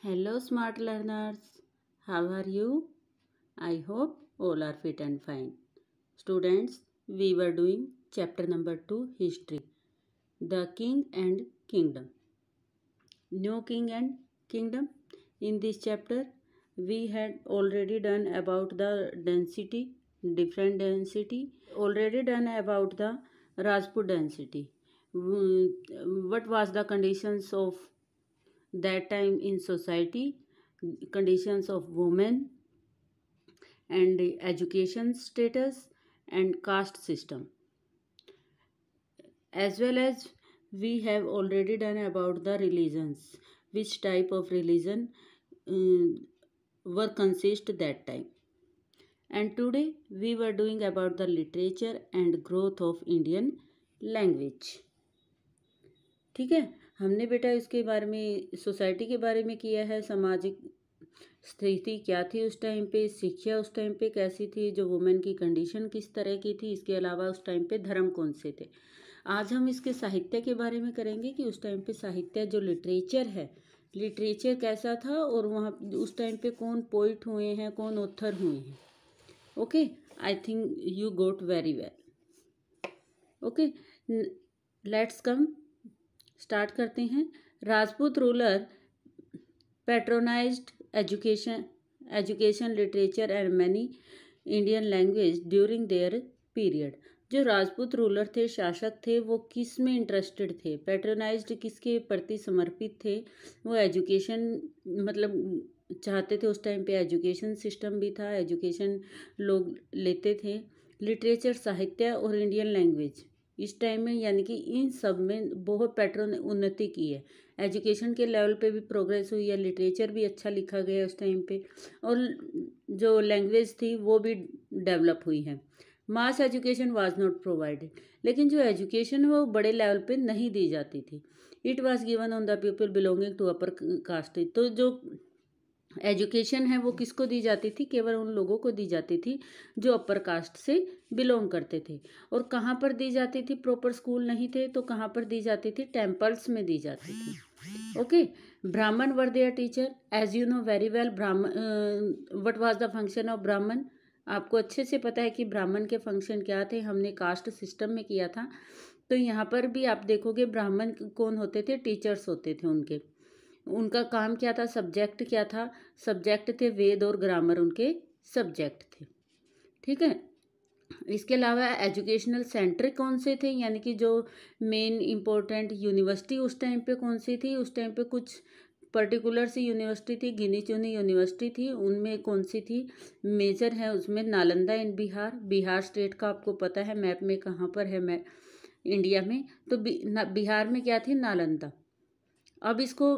Hello, smart learners. How are you? I hope all are fit and fine. Students, we were doing chapter number 2, History. The King and Kingdom. New King and Kingdom. In this chapter, we had already done about the density, different density, already done about the Rajput density. What was the conditions of that time in society, conditions of women and education status and caste system, as well as we have already done about the religions, which type of religion uh, were consist that time. And today we were doing about the literature and growth of Indian language. ठीक है, हमने बेटा इसके बारे में, society के बारे में किया है, सामाजिक स्थिति क्या थी उस टाइम पे, शिक्षा उस टाइम पे कैसी थी, जो वुमेन की कंडीशन किस तरह की थी, इसके अलावा उस टाइम पे धर्म कौन से थे। आज हम इसके साहित्य के बारे में करेंगे कि उस टाइम पे साहित्य जो लिटरेचर है, लिटरेचर कैसा था और वहाँ उस टाइम पे कौन पोइट हुए हैं, कौन ऑथर हुए हैं। Okay, I think you got very well. Okay, let's come start करते हैं। Rajput ruler patronised education literature and many Indian language during their period. जो राजपूत रूलर थे, शासक थे, वो किस में इंटरेस्टेड थे, पैट्रोनाइज्ड किसके प्रति समर्पित थे, वो एजुकेशन मतलब चाहते थे। उस टाइम पे एजुकेशन सिस्टम भी था, एजुकेशन लोग लेते थे। लिटरेचर साहित्य और इंडियन लैंग्वेज इस टाइम में, यानी कि इन सब में बहुत पैटर्न उन्नति की है। एजुकेशन के लेवल पे भी प्रोग्रेस हुई है, लिटरेचर भी अच्छा लिखा गया उस टाइम पे, और जो लैंग्वेज थी वो भी डेवलप हुई है। मास एजुकेशन वाज नॉट प्रोवाइडेड, लेकिन जो एजुकेशन है वो बड़े लेवल पे नहीं दी जाती थी। It was given on the people belonging to upper caste. तो जो एजुकेशन है वो किसको दी जाती थी, केवल उन लोगों को दी जाती थी जो अपर कास्ट से बिलोंग करते थे। और कहाँ पर दी जाती थी, प्रॉपर स्कूल नहीं थे तो कहाँ पर दी जाती थी, टेम्पल्स में दी जाती थी। Okay, Brahmin were their teacher, as you know very well. Brahmin, what was the function of Brahmin, आपको अच्छे से पता है कि ब्राह्मण के फंक्शन क्या थे, हमने कास्ट सिस्टम में किया था। तो यहाँ पर भी आप देखोगे ब्राह्मण कौन होते थे, टीचर्स होते थे उनके। उनका काम क्या था, सब्जेक्ट क्या था, सब्जेक्ट थे वेद और ग्रामर, उनके सब्जेक्ट थे। ठीक है, इसके अलावा एजुकेशनल सेंटर कौन से थे, यानी कि जो मेन इम्पोर्टेंट यूनिवर्सिटी उस टाइम पे कौन सी थी। उस टाइम पे कुछ पर्टिकुलर सी यूनिवर्सिटी थी, गिनी चुनी यूनिवर्सिटी थी, उनमें कौन सी थी, मेजर है उसमें नालंदा इन बिहार। बिहार स्टेट का आपको पता है मैप में कहाँ पर है, मैं इंडिया में, तो बिहार में क्या थी, नालंदा। अब इसको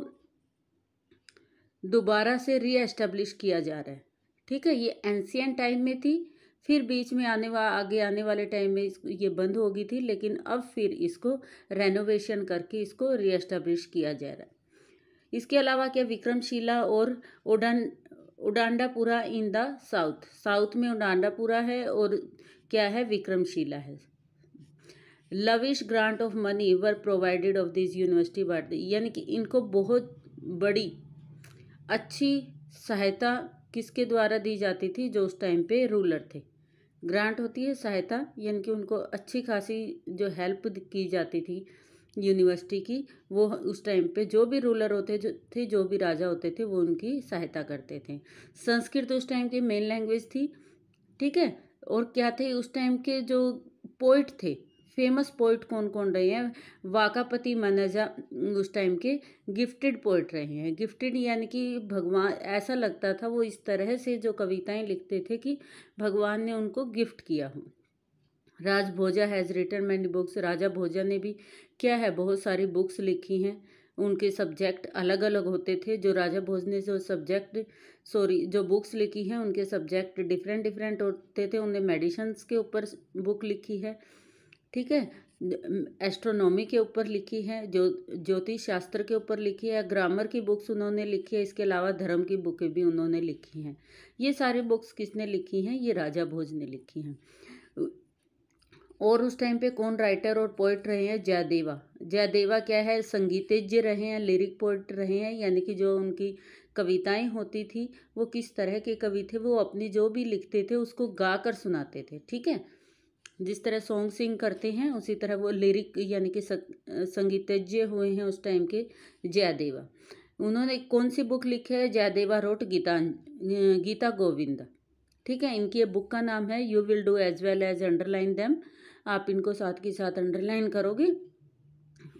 दोबारा से रीएस्टेब्लिश किया जा रहा है। ठीक है, ये एंशियंट टाइम में थी, फिर बीच में आगे आने वाले टाइम में ये बंद हो गई थी, लेकिन अब फिर इसको रेनोवेशन करके इसको रीएस्टेब्लिश किया जा रहा है। इसके अलावा क्या, विक्रमशिला और उडांडापुरा इन द साउथ, साउथ में उडांडापुरा है और क्या है, विक्रमशिला है। Lavish grant of money were provided of this university but, यानी कि इनको बहुत बड़ी अच्छी सहायता किसके द्वारा दी जाती थी, जो उस टाइम पे रूलर थे। ग्रांट होती है सहायता, यानी कि उनको अच्छी खासी जो हेल्प की जाती थी यूनिवर्सिटी की, वो उस टाइम पे जो भी रूलर होते थे, जो भी राजा होते थे, वो उनकी सहायता करते थे। संस्कृत उस टाइम की मेन लैंग्वेज थी। ठीक है, और क्या थे उस टाइम के जो पोइट थे, फेमस पोइट कौन कौन रहे हैं, वाकापति मनजा उस टाइम के गिफ्टेड पोइट रहे हैं। गिफ्टेड यानी कि भगवान, ऐसा लगता था वो इस तरह से जो कविताएं लिखते थे कि भगवान ने उनको गिफ्ट किया हो। राज भोजा हैज़ रिटन मैनी बुक्स, राजा भोजा ने भी क्या है, बहुत सारी बुक्स लिखी हैं। उनके सब्जेक्ट अलग अलग होते थे। जो राजा भोज ने जो बुक्स लिखी हैं, उनके सब्जेक्ट डिफरेंट डिफरेंट होते थे। उन्होंने मेडिसिन्स के ऊपर बुक लिखी है, ठीक है, एस्ट्रोनॉमी के ऊपर लिखी है, ज्योतिष शास्त्र के ऊपर लिखी है, ग्रामर की बुक्स उन्होंने लिखी है। इसके अलावा धर्म की बुकें भी उन्होंने लिखी हैं। ये सारी बुक्स किसने लिखी हैं, ये राजा भोज ने लिखी हैं। और उस टाइम पे कौन राइटर और पोइट रहे हैं? जयदेवा। जयदेवा क्या है? संगीतज्ञ रहे हैं, लिरिक पोइट रहे हैं, यानी कि जो उनकी कविताएं होती थी वो किस तरह के कवि थे, वो अपनी जो भी लिखते थे उसको गा कर सुनाते थे। ठीक है, जिस तरह सॉन्ग सिंग करते हैं उसी तरह वो लिरिक यानी कि संगीतज्ञ हुए हैं उस टाइम के जयदेवा। उन्होंने कौन सी बुक लिखी है? जयदेवा रोट गीता गोविंद। ठीक है, इनकी बुक का नाम है you will do as well as underline them. आप इनको साथ के साथ अंडरलाइन करोगे।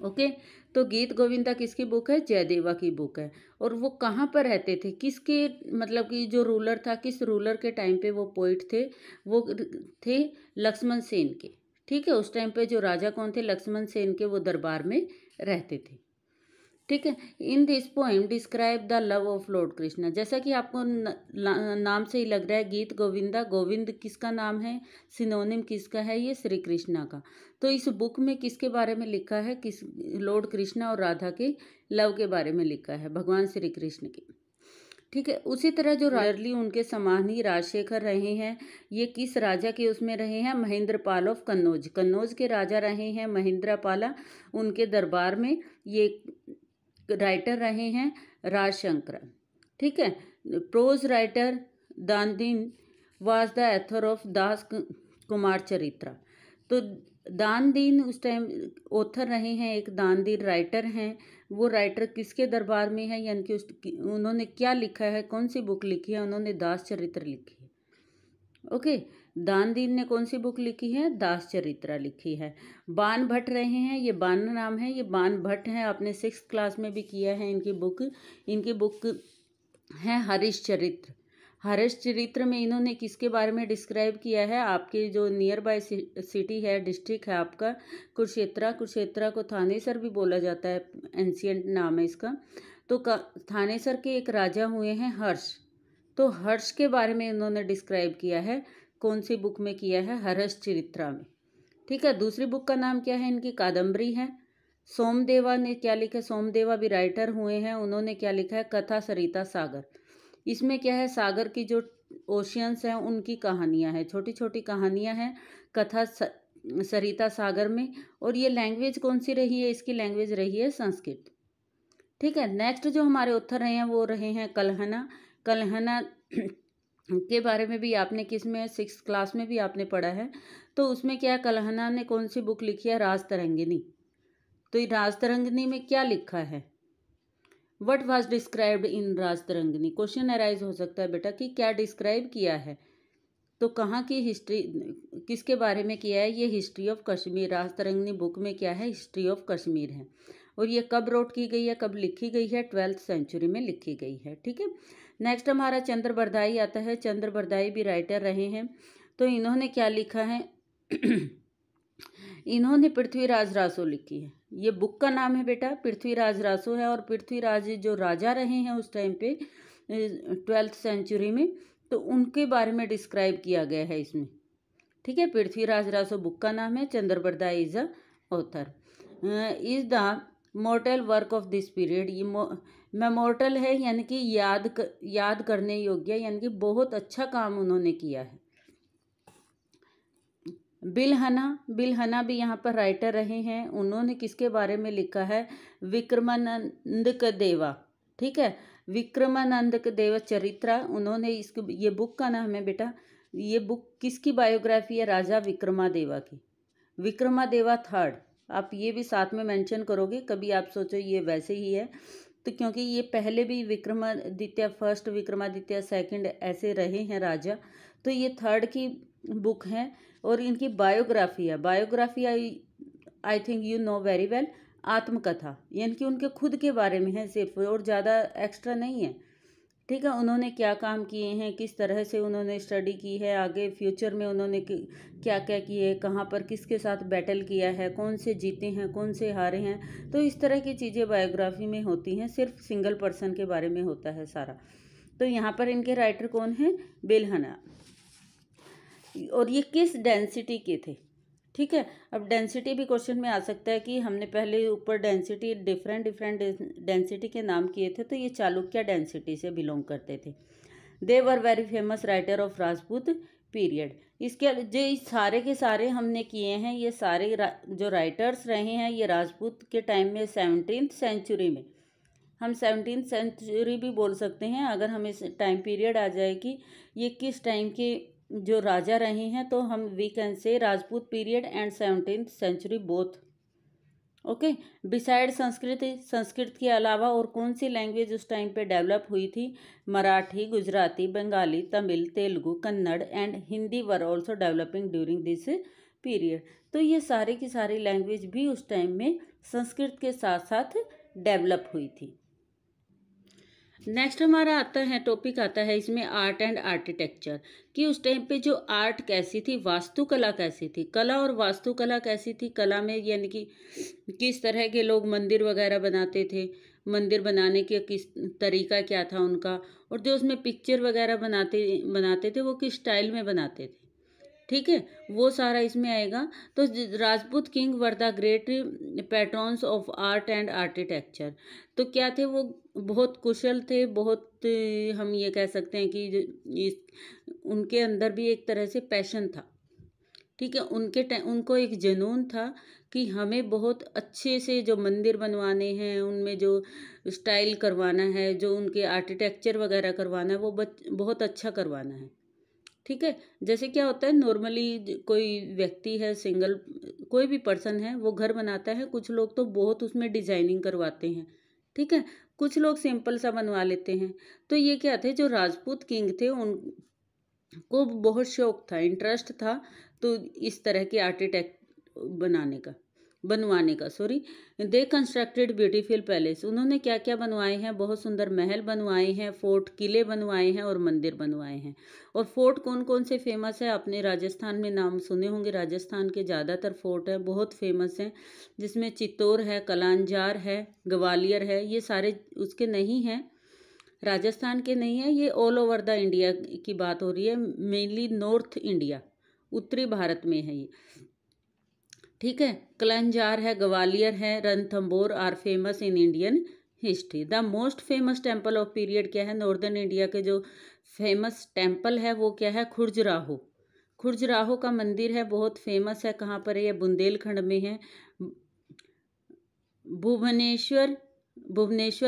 ओके, तो गीत गोविंदा किसकी बुक है? जयदेवा की बुक है। और वो कहाँ पर रहते थे? किसके मतलब कि जो रूलर था, किस रूलर के टाइम पे वो पोइट थे? वो थे लक्ष्मण सेन के। ठीक है, उस टाइम पे जो राजा कौन थे? लक्ष्मण सेन के, वो दरबार में रहते थे। ठीक है, in this poem describe the love of Lord Krishna. जैसा कि आपको नाम से ही लग रहा है, गीत गोविंदा, गोविंद किसका नाम है? सिनोनिम किसका है? ये श्री कृष्णा का। तो इस बुक में किसके बारे में लिखा है? किस लॉर्ड कृष्णा और राधा के लव के बारे में लिखा है, भगवान श्री कृष्ण के। ठीक है, उसी तरह जो रॉयरली उनके समान ही राजशेखर रहे हैं, ये किस राजा के उसमें रहे हैं? महेंद्रपाल ऑफ कन्नौज। कन्नौज के राजा रहे हैं महेंद्रपाला, उनके दरबार में ये राइटर रहे हैं राजशंकर। ठीक है, prose writer Dandin was the author of Das Kumar Charitra. तो दानदीन उस टाइम ऑथर रहे हैं, एक दानदीन राइटर हैं। वो राइटर किसके दरबार में है, यानी कि उन्होंने क्या लिखा है, कौन सी बुक लिखी है? उन्होंने दास चरित्र लिखी है। ओके, दानदीन ने कौन सी बुक लिखी है? दास चरित्रा लिखी है। बान भट्ट रहे हैं, ये बान नाम है, ये बान भट्ट हैं, आपने 6th क्लास में भी किया है इनकी बुक है हरीश चरित्र। हरीश चरित्र में इन्होंने किसके बारे में डिस्क्राइब किया है? आपके जो नियर बाय सिटी है, डिस्ट्रिक्ट है आपका कुरुक्षेत्रा। कुरुक्षेत्रा को थानेसर भी बोला जाता है, एंशियंट नाम है इसका। तो थानेसर के एक राजा हुए हैं हर्ष। तो हर्ष के बारे में इन्होंने डिस्क्राइब किया है, कौन सी बुक में किया है? हर्ष चरित्रा में। ठीक है, दूसरी बुक का नाम क्या है? इनकी कादम्बरी है। सोमदेवा ने क्या लिखा है? सोमदेवा भी राइटर हुए हैं, उन्होंने क्या लिखा है? कथा सरिता सागर। इसमें क्या है? सागर की जो ओशियंस हैं उनकी कहानियां हैं, छोटी छोटी कहानियां हैं कथा सरिता सागर में। और ये लैंग्वेज कौन सी रही है? इसकी लैंग्वेज रही है संस्कृत। ठीक है, नेक्स्ट जो हमारे ऑथर रहे हैं वो रहे हैं कल्हना। कल्हना के बारे में भी आपने किस में 6th क्लास में भी आपने पढ़ा है। तो उसमें क्या है? कल्हना ने कौन सी बुक लिखी है? राजतरंगिणी। तो ये राजतरंगिणी में क्या लिखा है? What was described in Rajatarangini? Question arise हो सकता है बेटा कि क्या डिस्क्राइब किया है। तो कहाँ की हिस्ट्री, किसके बारे में किया है? ये history of Kashmir. Rajatarangini book में क्या है? हिस्ट्री ऑफ कश्मीर है। और ये कब रोट की गई है, कब लिखी गई है? 12th सेंचुरी में लिखी गई है। ठीक है, नेक्स्ट हमारा चंद्र बरदाई आता है। चंद्र बरदाई भी राइटर रहे हैं। तो इन्होंने क्या लिखा है? इन्होंने पृथ्वीराज रासो लिखी है। ये बुक का नाम है बेटा पृथ्वीराज रासो है। और पृथ्वीराज जो राजा रहे हैं उस टाइम पे 12th सेंचुरी में, तो उनके बारे में डिस्क्राइब किया गया है इसमें। ठीक है, पृथ्वीराज रासो बुक का नाम है, Chandra Bardai is a author. Is the mortal work of this period. ये मेमोर्टल है, यानी कि याद करने योग्य, यानी कि बहुत अच्छा काम उन्होंने किया है। बिलहना भी यहाँ पर राइटर रहे हैं। उन्होंने किसके बारे में लिखा है? विक्रमानंद का देवा। ठीक है, विक्रमानंद का देवा चरित्रा। उन्होंने ये बुक का नाम है बेटा। ये बुक किसकी बायोग्राफी है? राजा विक्रमादेवा की। विक्रमादेवा 3rd। आप ये भी साथ में मेंशन करोगे, कभी आप सोचो ये वैसे ही है तो, क्योंकि ये पहले भी विक्रमादित्य 1st, विक्रमादित्य 2nd ऐसे रहे हैं राजा। तो ये 3rd की बुक है और इनकी बायोग्राफी है। Biography I think you know very well. आत्मकथा, यानी कि उनके खुद के बारे में है सिर्फ, और ज़्यादा एक्स्ट्रा नहीं है। ठीक है, उन्होंने क्या काम किए हैं, किस तरह से उन्होंने स्टडी की है, आगे फ्यूचर में उन्होंने क्या क्या किए, कहाँ पर किसके साथ बैटल किया है, कौन से जीते हैं, कौन से हारे हैं। तो इस तरह की चीज़ें बायोग्राफी में होती हैं, सिर्फ सिंगल पर्सन के बारे में होता है सारा। तो यहाँ पर इनके राइटर कौन हैं? बिलहना। और ये किस डेंसिटी के थे? ठीक है, अब डेंसिटी भी क्वेश्चन में आ सकता है कि हमने पहले ऊपर डेंसिटी डिफरेंट डेंसिटी के नाम किए थे, तो ये चालुक्य डेंसिटी से बिलोंग करते थे। They were very famous writer of Rajput period. इसके जो सारे के सारे हमने किए हैं, ये सारे जो राइटर्स रहे हैं ये राजपूत के टाइम में 17th सेंचुरी में, हम 17th सेंचुरी भी बोल सकते हैं अगर हमें टाइम पीरियड आ जाए कि ये किस टाइम के जो राजा रहे हैं, तो हम we can say Rajput period and 17th century both. Okay, beside Sanskrit के अलावा और कौन सी लैंग्वेज उस टाइम पे डेवलप हुई थी? Marathi, Gujarati, Bengali, Tamil, Telugu, Kannada and Hindi were also developing during this period. तो ये सारी की सारी लैंग्वेज भी उस टाइम में संस्कृत के साथ साथ डेवलप हुई थी। नेक्स्ट हमारा आता है टॉपिक आता है इसमें आर्ट एंड आर्किटेक्चर, कि उस टाइम पे जो आर्ट कैसी थी, वास्तुकला कैसी थी। कला और वास्तुकला कैसी थी? कला में यानी कि किस तरह के लोग मंदिर वगैरह बनाते थे, मंदिर बनाने के किस तरीका क्या था उनका, और जो उसमें पिक्चर वगैरह बनाते थे वो किस स्टाइल में बनाते थे। ठीक है, वो सारा इसमें आएगा। तो Rajput king were the great patrons of art and architecture. तो क्या थे वो? बहुत कुशल थे, बहुत हम ये कह सकते हैं कि उनके अंदर भी एक तरह से पैशन था। ठीक है, उनको एक जुनून था कि हमें बहुत अच्छे से जो मंदिर बनवाने हैं, उनमें जो स्टाइल करवाना है, जो उनके आर्किटेक्चर वगैरह करवाना है, वो बहुत अच्छा करवाना है। ठीक है, जैसे क्या होता है नॉर्मली कोई व्यक्ति है, सिंगल कोई भी पर्सन है, वो घर बनाता है, कुछ लोग तो बहुत उसमें डिजाइनिंग करवाते हैं। ठीक है, कुछ लोग सिंपल सा बनवा लेते हैं। तो ये क्या थे, जो राजपूत किंग थे उनको बहुत शौक था, इंटरेस्ट था तो इस तरह के आर्किटेक्ट बनवाने का दे कंस्ट्रक्टेड ब्यूटीफुल पैलेस। उन्होंने क्या क्या बनवाए हैं? बहुत सुंदर महल बनवाए हैं, फोर्ट, किले बनवाए हैं और मंदिर बनवाए हैं। और फोर्ट कौन कौन से फेमस है? आपने राजस्थान में नाम सुने होंगे, राजस्थान के ज़्यादातर फोर्ट है बहुत फेमस हैं, जिसमें चित्तौड़ है, कलांजार है, ग्वालियर है। ये सारे उसके नहीं हैं, राजस्थान के नहीं है, ये ऑल ओवर द इंडिया की बात हो रही है, मेनली नॉर्थ इंडिया, उत्तरी भारत में है ये। ठीक है, कलांजार है, ग्वालियर है, Ranthambore are famous in Indian history. The most famous temple of period क्या है? नॉर्दर्न इंडिया के जो फेमस टेम्पल है वो क्या है? खुरजुराहो। खुरजुराहो का मंदिर है, बहुत फेमस है। कहाँ पर है ये? बुंदेलखंड में है। भुवनेश्वर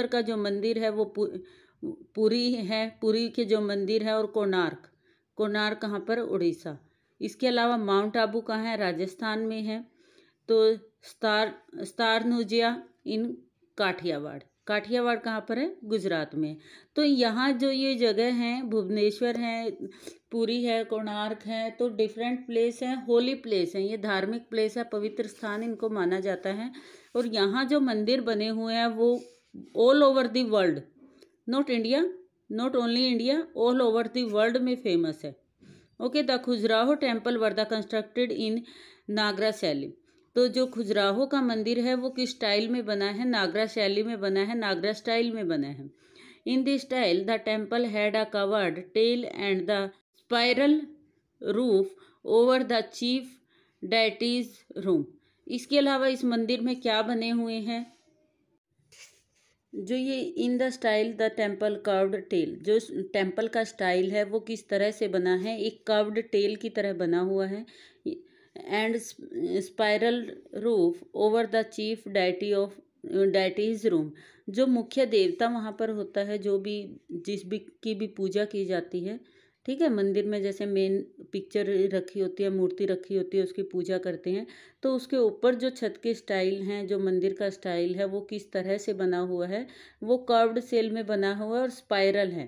का जो मंदिर है वो पुरी है, पुरी के जो मंदिर है, और कोणार्क कहाँ पर? उड़ीसा। इसके अलावा माउंट आबू कहाँ है? राजस्थान में है। तो स्टारनुजिया इन काठियावाड़ कहाँ पर है? गुजरात में। तो यहाँ जो ये जगह हैं, भुवनेश्वर है, पुरी है, कोणार्क है, तो डिफरेंट प्लेस हैं, होली प्लेस हैं, ये धार्मिक प्लेस है, पवित्र स्थान इनको माना जाता है। और यहाँ जो मंदिर बने हुए हैं वो all over the world, not India, not only India, all over the world में फेमस है। Okay, the Khajuraho temple were the constructed in Nagara शैली। तो जो खजुराहो का मंदिर है वो किस स्टाइल में बना है? नागरा शैली में बना है, नागरा स्टाइल में बना है। In this style the temple had a covered tail and the spiral roof over the chief deity's room. इसके अलावा इस मंदिर में क्या बने हुए हैं? जो ये in the style the temple curved tail, जो टेम्पल का स्टाइल है वो किस तरह से बना है? एक कर्व्ड टेल की तरह बना हुआ है, and spiral roof over the chief deities room. जो मुख्य देवता वहाँ पर होता है, जो भी जिस भी की भी पूजा की जाती है, ठीक है, मंदिर में जैसे मेन पिक्चर रखी होती है, मूर्ति रखी होती है, उसकी पूजा करते हैं, तो उसके ऊपर जो छत के स्टाइल हैं, जो मंदिर का स्टाइल है वो किस तरह से बना हुआ है? वो कर्व्ड सेल में बना हुआ है और स्पाइरल है।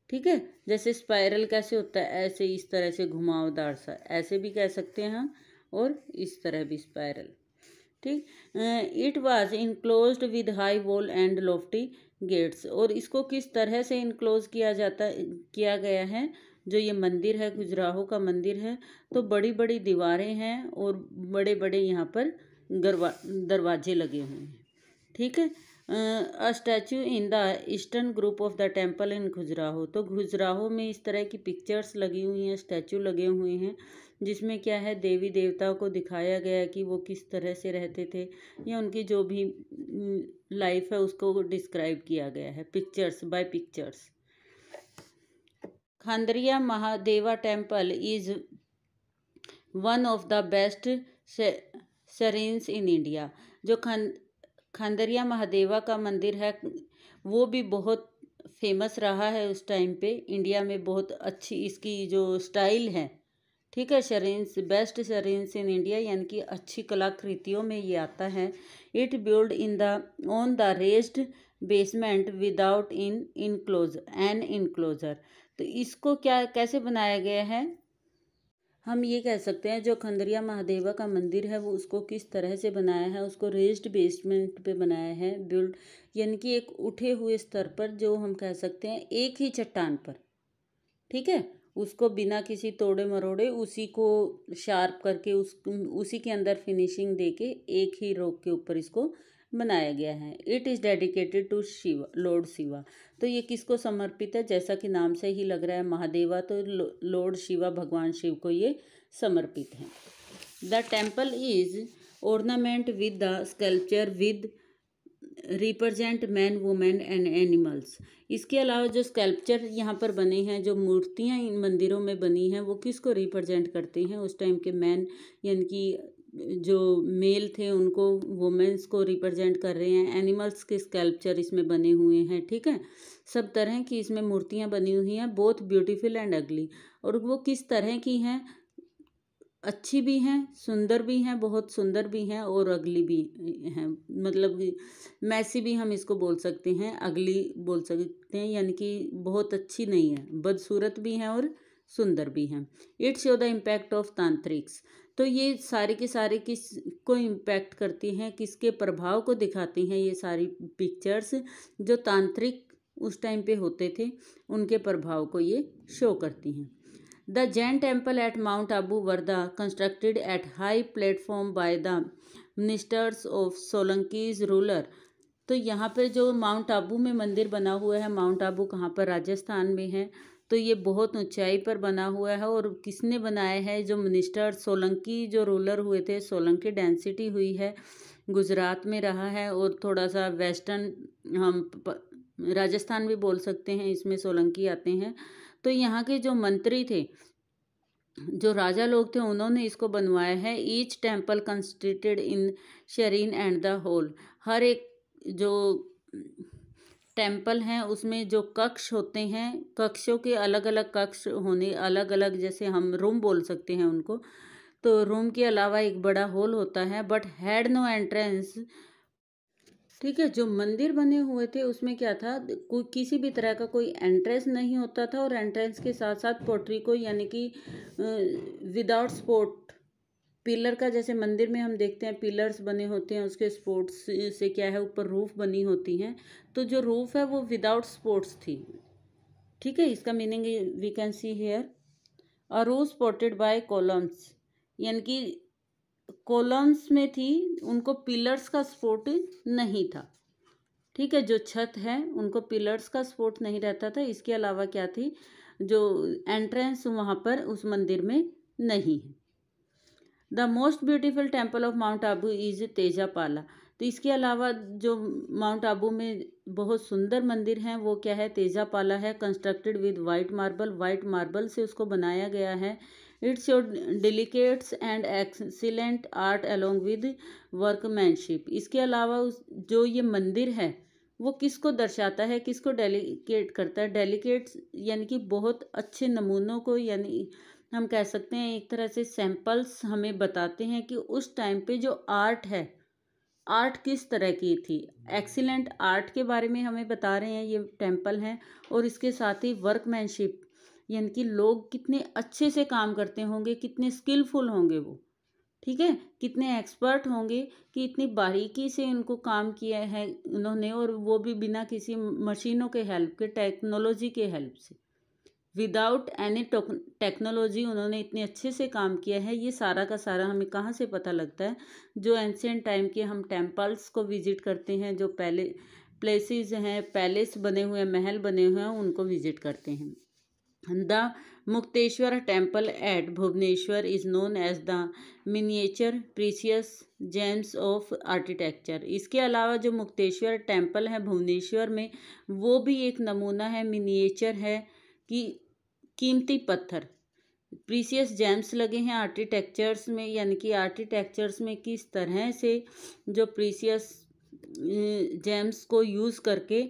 ठीक है, जैसे स्पाइरल कैसे होता है? ऐसे इस तरह से घुमावदार सा, ऐसे भी कह सकते हैं हम, और इस तरह भी स्पाइरल। ठीक, it was enclosed with high wall and lofty gates. और इसको किस तरह से इनक्लोज किया गया है? जो ये मंदिर है, खजुराहो का मंदिर है, तो बड़ी बड़ी दीवारें हैं और बड़े बड़े यहाँ पर दरवाजे लगे हुए हैं। ठीक है, a statue in the eastern group of the temple in Khajuraho. तो खजुराहो में इस तरह की पिक्चर्स लगी हुई हैं, स्टैचू लगे हुए हैं, जिसमें क्या है, देवी देवताओं को दिखाया गया है कि वो किस तरह से रहते थे, या उनकी जो भी लाइफ है उसको डिस्क्राइब किया गया है, pictures by pictures. Kandariya Mahadeva temple is one of the best shrines in India. जो खांदरिया महादेवा का मंदिर है वो भी बहुत फेमस रहा है उस टाइम पे इंडिया में। बहुत अच्छी इसकी जो स्टाइल है, ठीक है, शरीन्स बेस्ट शरीन्स इन इंडिया, यानी कि अच्छी कलाकृतियों में ये आता है। It build in the on the raised basement without an enclosure. तो इसको क्या कैसे बनाया गया है, हम ये कह सकते हैं जो खंडरिया महादेवा का मंदिर है वो उसको किस तरह से बनाया है, उसको रेज्ड बेसमेंट पे बनाया है, बिल्ड यानी कि एक उठे हुए स्तर पर, जो हम कह सकते हैं एक ही चट्टान पर, ठीक है, उसको बिना किसी तोड़े मरोड़े उसी को शार्प करके उसी के अंदर फिनिशिंग देके एक ही रॉक के ऊपर इसको बनाया गया है। It is dedicated to Shiva, lord Shiva. तो ये किसको समर्पित है, जैसा कि नाम से ही लग रहा है महादेवा, तो लॉर्ड शिवा, भगवान शिव को ये समर्पित है। The temple is ornament with the sculpture with represent man, women and animals. इसके अलावा जो स्कल्पचर यहाँ पर बने हैं, जो मूर्तियाँ इन मंदिरों में बनी हैं, वो किसको रिप्रेजेंट करती हैं, उस टाइम के मैन यानी कि जो मेल थे उनको, वुमेन्स को रिप्रेजेंट कर रहे हैं, एनिमल्स के स्कल्पचर इसमें बने हुए हैं, ठीक है। सब तरह की इसमें मूर्तियाँ बनी हुई हैं, बोथ ब्यूटीफुल एंड अगली। और वो किस तरह की हैं, अच्छी भी हैं, सुंदर भी हैं, बहुत सुंदर भी हैं, और अगली भी हैं, मतलब मैसी भी हम इसको बोल सकते हैं, अगली बोल सकते हैं, यानी कि बहुत अच्छी नहीं है, बदसूरत भी हैं और सुंदर भी हैं। It show the impact of tantrics. तो ये सारे के सारे किस को इम्पैक्ट करती हैं, किसके प्रभाव को दिखाती हैं, ये सारी पिक्चर्स जो तांत्रिक उस टाइम पे होते थे उनके प्रभाव को ये शो करती हैं। The Jain temple at Mount Abu Varda, constructed at high platform by the ministers of Solanki's ruler। तो यहाँ पर जो माउंट आबू में मंदिर बना हुआ है, माउंट आबू कहाँ पर, राजस्थान में है, तो ये बहुत ऊंचाई पर बना हुआ है। और किसने बनाया है, जो मिनिस्टर सोलंकी जो रूलर हुए थे, सोलंकी डेंसिटी हुई है, गुजरात में रहा है, और थोड़ा सा वेस्टर्न हम राजस्थान भी बोल सकते हैं, इसमें सोलंकी आते हैं। तो यहाँ के जो मंत्री थे, जो राजा लोग थे, उन्होंने इसको बनवाया है। Each temple constructed in shrine and the whole. हर एक जो टेम्पल हैं उसमें जो कक्ष होते हैं, कक्षों के अलग अलग कक्ष होने, अलग अलग, जैसे हम रूम बोल सकते हैं उनको, तो रूम के अलावा एक बड़ा हॉल होता है, बट हैड नो एंट्रेंस, ठीक है। जो मंदिर बने हुए थे उसमें क्या था, कोई किसी भी तरह का कोई एंट्रेंस नहीं होता था, और एंट्रेंस के साथ साथ पोट्री को, यानी कि विदाउट सपोर्ट पिलर का, जैसे मंदिर में हम देखते हैं पिलर्स बने होते हैं, उसके सपोर्ट्स से क्या है, ऊपर रूफ बनी होती हैं, तो जो रूफ है वो विदाउट सपोर्ट्स थी, ठीक है। इसका meaning we can see here, a roof supported by columns, यानी कि कॉलम्स में थी, उनको पिलर्स का सपोर्ट नहीं था, ठीक है। जो छत है उनको पिलर्स का सपोर्ट नहीं रहता था। इसके अलावा क्या थी, जो एंट्रेंस वहाँ पर उस मंदिर में नहीं है। The most beautiful temple of Mount Abu is Tejapala. तो इसके अलावा जो माउंट आबू में बहुत सुंदर मंदिर हैं वो क्या है, तेजापाला है, constructed with white marble, white marble से उसको बनाया गया है। It's your delicates and excellent art along with workmanship. इसके अलावा जो ये मंदिर है वो किसको दर्शाता है, किसको डेलिकेट करता है, डेलिकेट्स यानी कि बहुत अच्छे नमूनों को, यानी हम कह सकते हैं एक तरह से सैंपल्स हमें बताते हैं कि उस टाइम पे जो आर्ट है, आर्ट किस तरह की थी, एक्सीलेंट आर्ट के बारे में हमें बता रहे हैं ये टेम्पल हैं। और इसके साथ ही वर्कमैनशिप, यानी कि लोग कितने अच्छे से काम करते होंगे, कितने स्किलफुल होंगे वो, ठीक है, कितने एक्सपर्ट होंगे कि इतनी बारीकी से उनको काम किया है उन्होंने, और वो भी बिना किसी मशीनों के हेल्प के, टेक्नोलॉजी के हेल्प से, विदाउट एनी टेक्नोलॉजी उन्होंने इतने अच्छे से काम किया है। ये सारा का सारा हमें कहाँ से पता लगता है, जो एंशिएंट टाइम के हम टेम्पल्स को विजिट करते हैं, जो पहले प्लेसेस हैं, पैलेस बने हुए हैं, महल बने हुए हैं, उनको विजिट करते हैं। The Mukteshwar temple at Bhubaneswar is known as the miniature precious gems of architecture. इसके अलावा जो मुक्तेश्वर टेम्पल है भुवनेश्वर में, वो भी एक नमूना है, मिनिएचर है, कि कीमती पत्थर, प्रीसियस जेम्स लगे हैं आर्किटेक्चर्स में, यानी कि आर्किटेक्चर्स में किस तरह से जो प्रीसियस जेम्स को यूज़ करके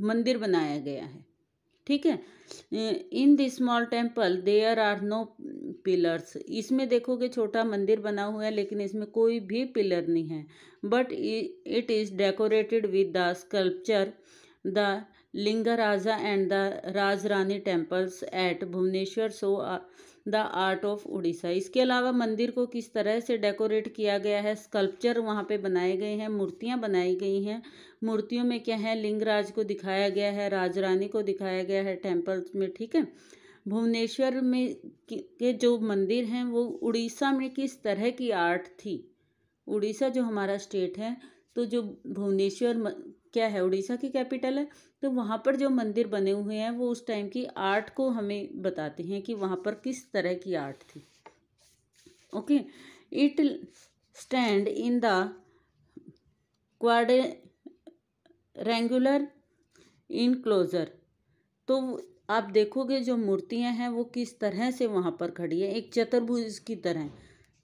मंदिर बनाया गया है। ठीक है। In the small temple there are no pillars, इसमें देखोगे छोटा मंदिर बना हुआ है लेकिन इसमें कोई भी पिलर नहीं है। But it is decorated with the sculpture the Lingaraja and the Rajarani temples at Bhubaneswar so the art of Orissa. इसके अलावा मंदिर को किस तरह से डेकोरेट किया गया है, स्कल्पचर वहाँ पे बनाए गए हैं, मूर्तियाँ बनाई गई हैं। मूर्तियों में क्या है, लिंगराज को दिखाया गया है, राजरानी को दिखाया गया है टेम्पल्स में। ठीक है। भुवनेश्वर में के जो मंदिर हैं वो उड़ीसा में किस तरह की आर्ट थी। उड़ीसा जो हमारा स्टेट है, तो जो भुवनेश्वर क्या है, उड़ीसा की कैपिटल है, तो वहाँ पर जो मंदिर बने हुए हैं वो उस टाइम की आर्ट को हमें बताते हैं कि वहाँ पर किस तरह की आर्ट थी। Okay. It stand in the quadrangular enclosure, तो आप देखोगे जो मूर्तियां हैं वो किस तरह से वहाँ पर खड़ी है, एक चतुर्भुज की तरह।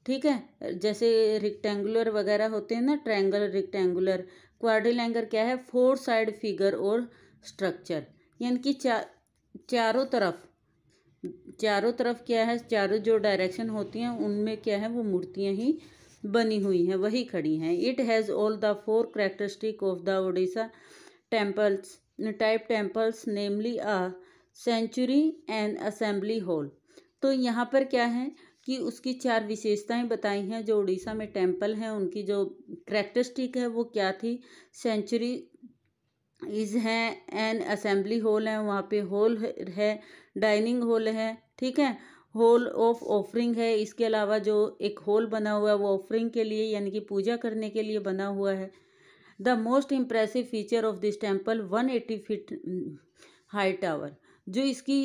ठीक है। जैसे रेक्टेंगुलर वगैरह होते हैं ना, ट्रायंगल, रेक्टेंगुलर, क्वाड्रिलैंगल क्या है, 4 साइड फिगर और स्ट्रक्चर, यानी कि चारों तरफ क्या है, चारों जो डायरेक्शन होती हैं उनमें क्या है, वो मूर्तियां ही बनी हुई हैं, वही खड़ी हैं। It has all the 4 characteristic of the Orissa temples namely a century and assembly hall. तो यहाँ पर क्या है कि उसकी 4 विशेषताएं बताई हैं। जो उड़ीसा में टेम्पल हैं उनकी जो कैरेक्टरिस्टिक है वो क्या थी, सेंचुरी इज है, एन असेंबली हॉल है, वहाँ पे हॉल है, डाइनिंग हॉल है। ठीक है। हॉल ऑफ ऑफरिंग है, इसके अलावा जो एक हॉल बना हुआ है वो ऑफरिंग के लिए यानी कि पूजा करने के लिए बना हुआ है। The most impressive feature of this temple 180 feet high tower, जो इसकी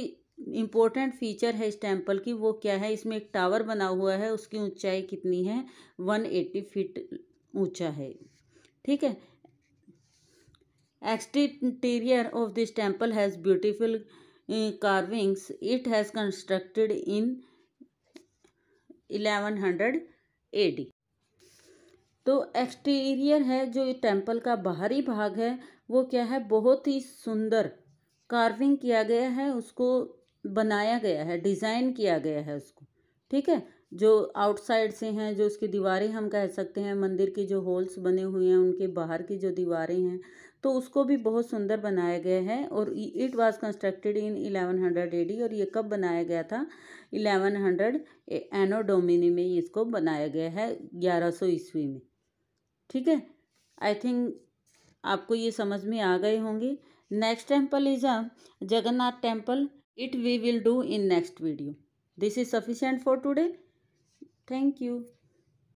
इम्पोर्टेंट फीचर है इस टेम्पल की वो क्या है, इसमें एक टावर बना हुआ है, उसकी ऊंचाई कितनी है, 180 फीट ऊंचा है। ठीक है। Exterior of this temple has beautiful carvings. It has constructed in 1100 AD। तो एक्सटीरियर है जो टेम्पल का बाहरी भाग है वो क्या है, बहुत ही सुंदर कार्विंग किया गया है, उसको बनाया गया है, डिज़ाइन किया गया है उसको। ठीक है। जो आउटसाइड से हैं, जो उसकी दीवारें हम कह सकते हैं, मंदिर की जो होल्स बने हुए हैं उनके बाहर की जो दीवारें हैं, तो उसको भी बहुत सुंदर बनाया गया है। और it was constructed in 1100 AD, और ये कब बनाया गया था, 1100 एनो डोमिनी में इसको बनाया गया है, 1100 ईस्वी में। ठीक है। आई थिंक आपको ये समझ में आ गए होंगे। Next temple is a Jagannath temple, it we will do in next video. This is sufficient for today. Thank you.